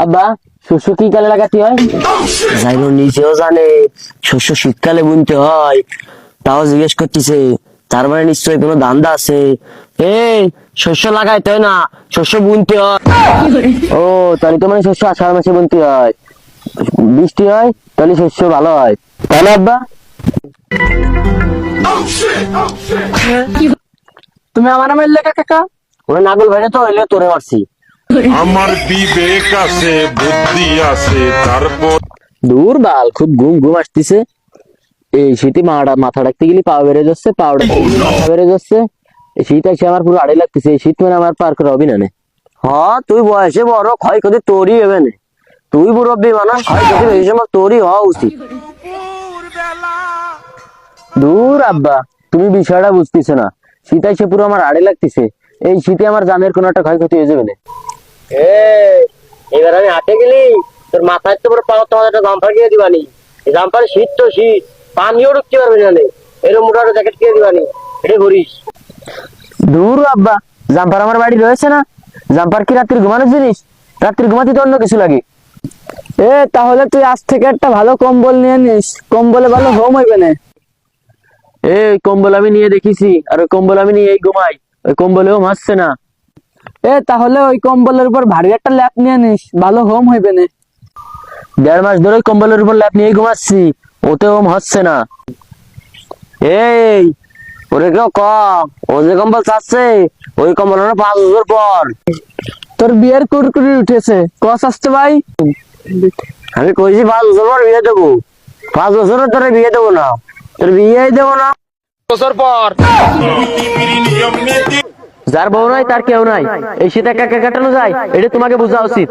আব্বা শস্য কি কালে লাগাতে হয়? যাইলো নিজেও জানে শস্য শীতকালে বুনতে হয়, তাও জিজ্ঞেস করতেছে। তার মানে নিশ্চয়ই কোনো ধান্দা আছে। এই শস্য লাগাইতে হয় না, শস্য বুনতে হয়। ও তাহলে তো মানে শস্য আষাঢ় মাসে বুনতে হয়, বৃষ্টি হয় তাহলে শস্য ভালো হয়, তাই না আব্বা? তুমি আমার নামে লেখা কাকা? ওরা নাগল ভাইরে তো হইলে তোরে মারছি। আমার বিবেক আছে, বুদ্ধি আছে, তারপর দূর বাল, খুব ঘুম ঘুম আসতেছে। এই শীতে মাথা ডাকতে গেলে পা বেড়ে যাচ্ছে, পা ডাকতে গেলে মাথা বেড়ে যাচ্ছে। এই শীত এসে আমার পুরো আড়ে লাগতেছে। এই শীত মানে আমার পার করা হবে না। হ্যাঁ তুই বয়সে বড়, ক্ষয়ক্ষতি তোরই হবে না। তুই মুরব্বী মানুষ, ক্ষয়ক্ষতি বেশি সময় তোরই হওয়া উচিত। দূর আব্বা, তুমি বিষয়টা বুঝতেছো না। শীত এসে পুরো আমার আড়ে লাগতেছে। এই শীতে আমার জানের কোনো একটা ক্ষয়ক্ষতি হয়ে যাবে না। এবার আমি হাঁটে গেলি তোর মাথায় তো পুরো পাওয়া, তোমার একটা জাম্পার কিনে দিবানি। জাম্পার শীত তো শীত, পানিও ঢুকতে পারবি না। এরকম মোটা জ্যাকেট কিনে দিবানি, এটা করিস। দূর আব্বা, জাম্পার আমার বাড়ি রয়েছে না। জাম্পার কি রাত্রি ঘুমানোর জিনিস? রাত্রি ঘুমাতে তো অন্য কিছু লাগে। তাহলে তুই আজ থেকে একটা ভালো কম্বল নিয়ে নিস, কম্বলে ভালো হোম হইবে না। এই কম্বল আমি নিয়ে দেখেছি, আর ওই কম্বল আমি নিয়ে ঘুমাই, ওই কম্বলেও মাসছে না। তাহলে ওই কম্বলের উপর ভারী একটা ল্যাপ নিয়ে নিস, ভালো হোম হইবে না। 1.5 মাস ধরে ওই কম্বলের উপর ল্যাপ নিয়ে ঘুমাচ্ছি, ওতে হোম হচ্ছে না। এই ওরে কেউ ক, ও যে কম্বল চাচ্ছে ওই কম্বল 5 বছর পর। তোর বিয়ের কুরকুরি উঠেছে, কস আসতে ভাই। আমি কইছি 5 বছর পর বিয়ে দেবো। 5 বছরের তোরে বিয়ে দেবো না, তোর বিয়েই দেবো না। বছর পর যার বউ নাই তার কেউ নাই, এই শীত একা একা কাটানো যায়, এটা তোমাকে বোঝা উচিত।